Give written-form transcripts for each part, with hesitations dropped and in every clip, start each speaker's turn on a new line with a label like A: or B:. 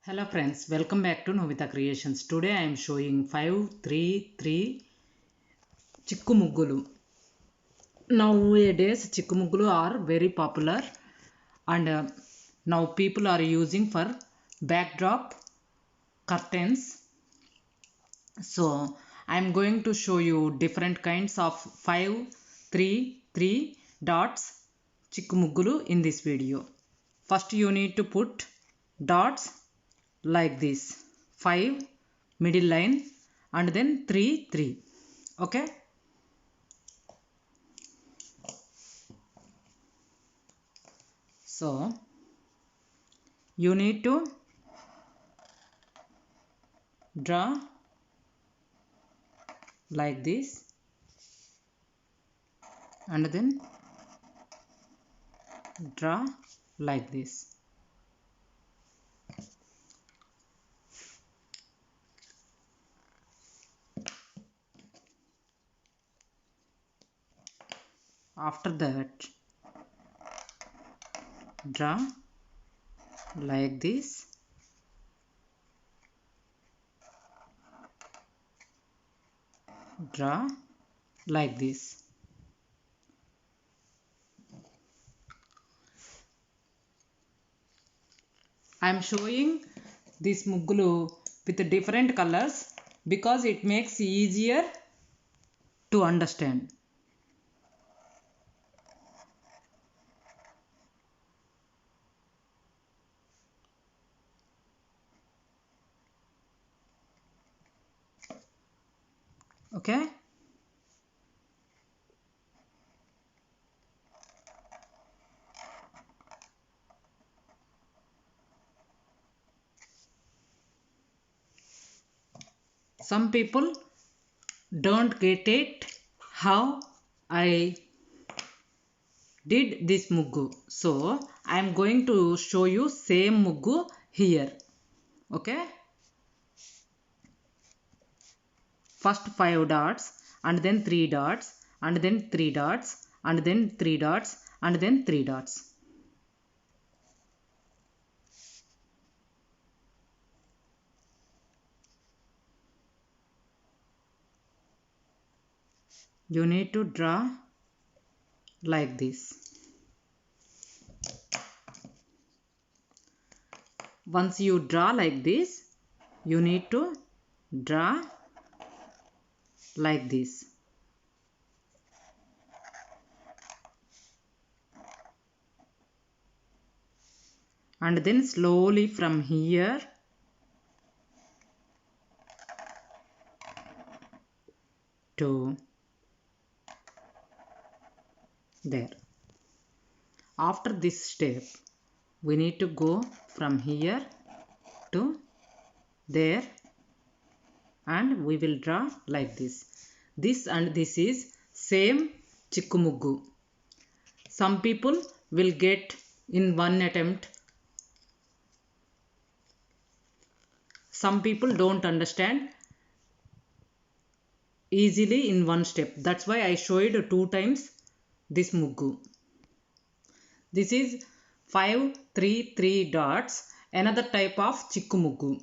A: Hello friends, welcome back to Novita Creations. Today I am showing 533 Chikku Muggulu. Nowadays Chikku Muggulu are very popular and now people are using for backdrop curtains. So I am going to show you different kinds of 533 dots Chikku Muggulu in this video. First you need to put dots like this, 5 middle line and then 3 3. Okay, so you need to draw like this and then draw like this. After that draw like this, draw like this. I am showing this muggulu with different colors because it makes easier to understand. Okay, some people don't get it how I did this muggu, so I am going to show you same muggu here. Okay, first 5 dots and then 3 dots and then 3 dots and then 3 dots and then 3 dots. You need to draw like this. Once you draw like this, you need to draw like this. And then slowly from here to there. After this step, we need to go from here to there and we will draw like this. This and this is same Chikku Muggu. Some people will get in one attempt. Some people don't understand easily in one step. That's why I showed 2 times this Muggu. This is 5 3 3 dots, another type of Chikku Muggu.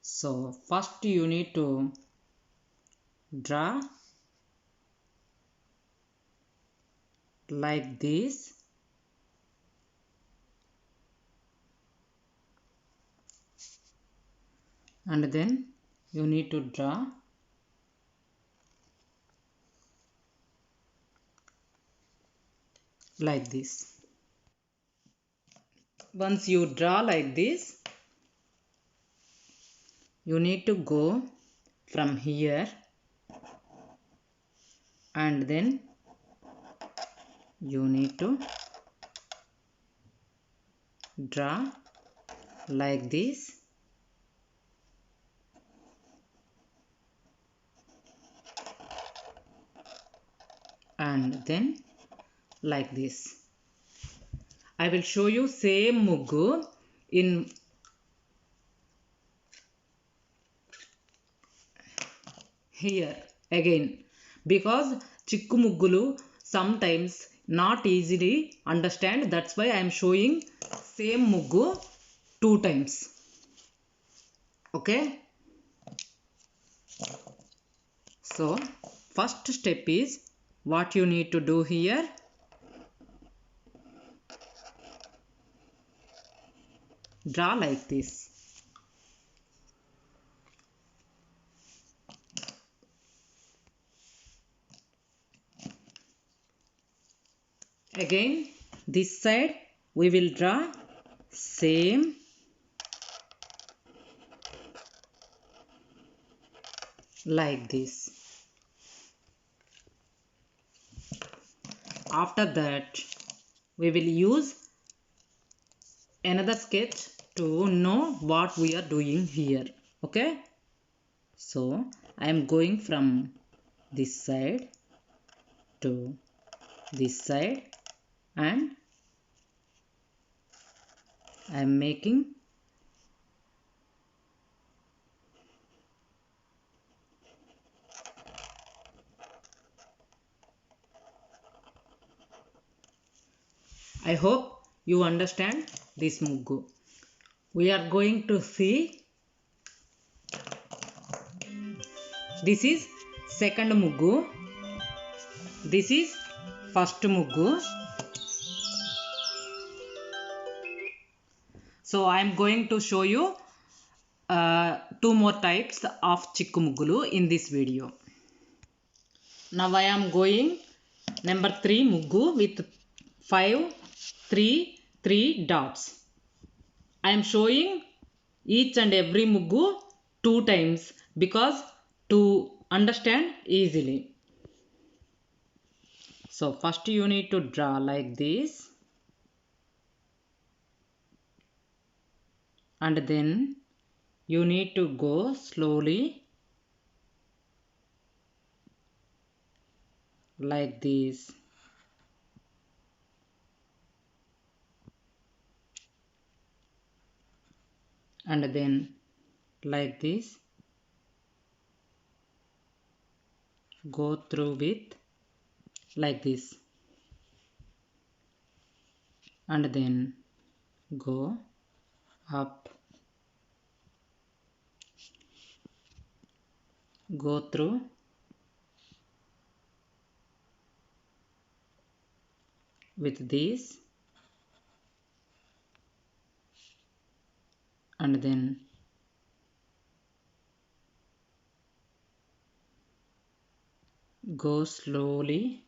A: So first you need to draw like this and then you need to draw like this. Once you draw like this, you need to go from here and then you need to draw like this and then like this. I will show you same muggu in here again because Chikku Muggulu sometimes not easily understand. That's why I am showing same muggu 2 times. Okay, so first step is what you need to do here. Draw like this. Again this side we will draw same like this. After that we will use another sketch to know what we are doing here. Okay, so I am going from this side to this side and I am making I hope you understand this muggu. We are going to see this is second muggu, this is first muggu. So I am going to show you two more types of chikku muggulu in this video. Now I am going number 3 muggu with 5 3 3 dots. I am showing each and every muggu 2 times because to understand easily. So first you need to draw like this and then you need to go slowly like this. And then like this, go through with like this and then go up, go through with this and then go slowly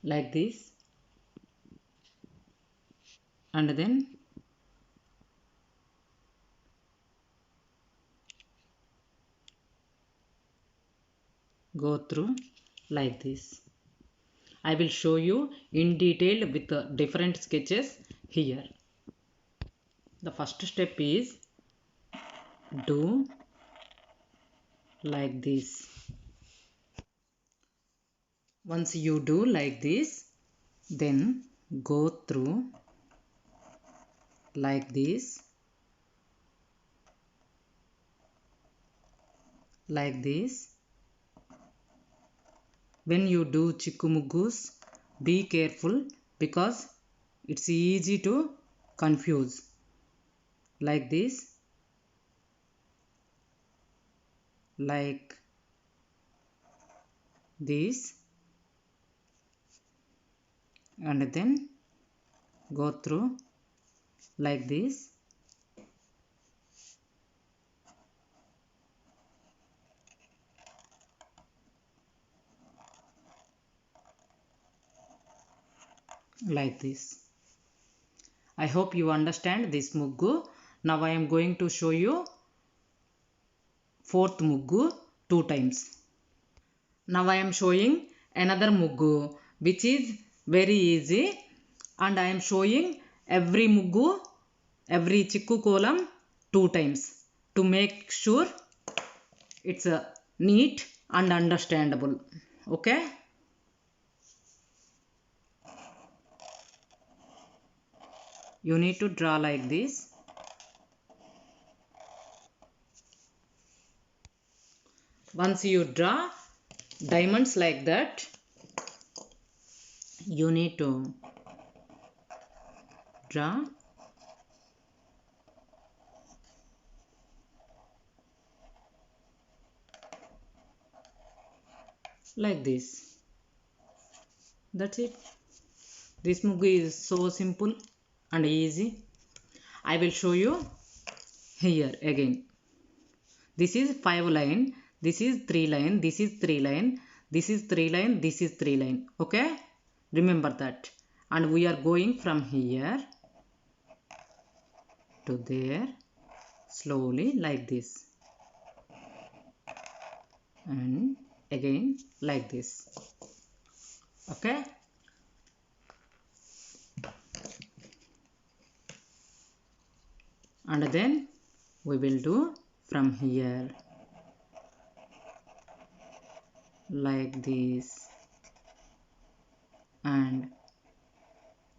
A: like this and then go through like this. I will show you in detail with the different sketches here. The first step is do like this. Once you do like this, then go through like this, like this. When you do chikku muggus, be careful because it's easy to confuse. Like this, like this, and then go through like this. Like this. I hope you understand this muggu. Now I am going to show you fourth muggu 2 times. Now I am showing another muggu which is very easy and I am showing every muggu, every chikku column 2 times to make sure it's neat and understandable. Okay. You need to draw like this. Once you draw diamonds like that, you need to draw like this. That's it. This muggu is so simple and easy. I will show you here again. This is 5 line, this is 3 line, this is 3 line, this is 3 line, this is 3 line. Okay, remember that. And we are going from here to there slowly like this, and again like this. Okay, and then we will do from here like this and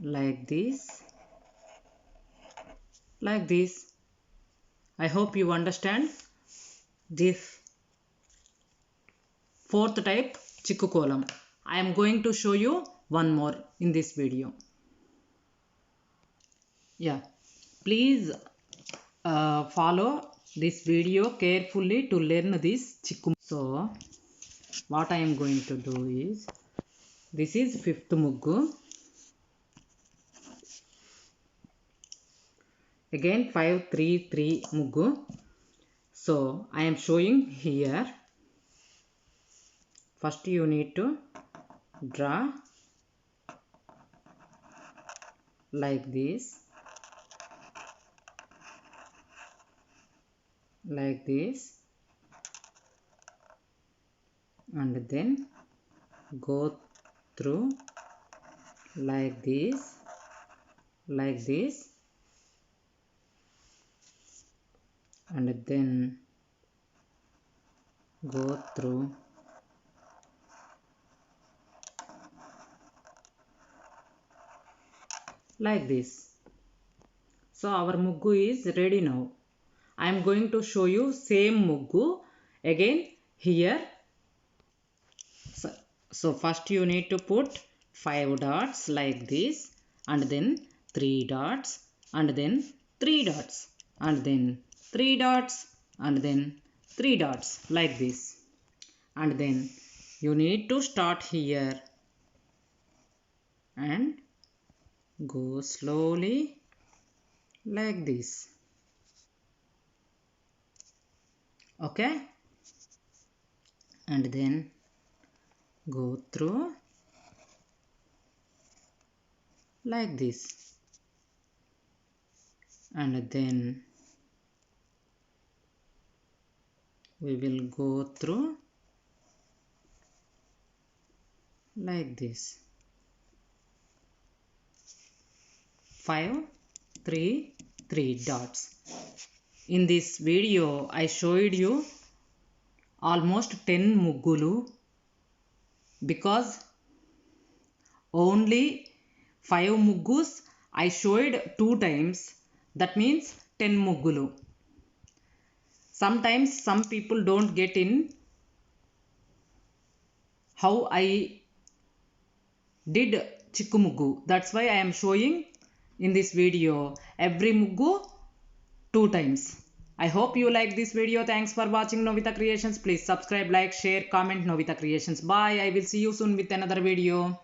A: like this, like this. I hope you understand this fourth type chikku kolam. I am going to show you one more in this video. Yeah, please follow this video carefully to learn this chikku. So what I am going to do is, this is fifth muggu. Again 5 3 3 muggu. So I am showing here. First you need to draw like this, like this, and then go through like this, like this, and then go through like this. So our muggu is ready now. I am going to show you same muggu again here. So first you need to put 5 dots like this, and then 3 dots, and then 3 dots, and then 3 dots, and then 3 dots like this. And then you need to start here and go slowly like this. Okay, and then go through like this, and then we will go through like this. 5 3 3 dots. In this video I showed you almost 10 muggulu, because only 5 muggus I showed 2 times. That means 10 muggulu. Sometimes some people don't get in how I did chikku muggu. That's why I am showing in this video every muggu 2 times. I hope you like this video. Thanks for watching Novita Creations. Please subscribe, like, share, comment Novita Creations. Bye. I will see you soon with another video.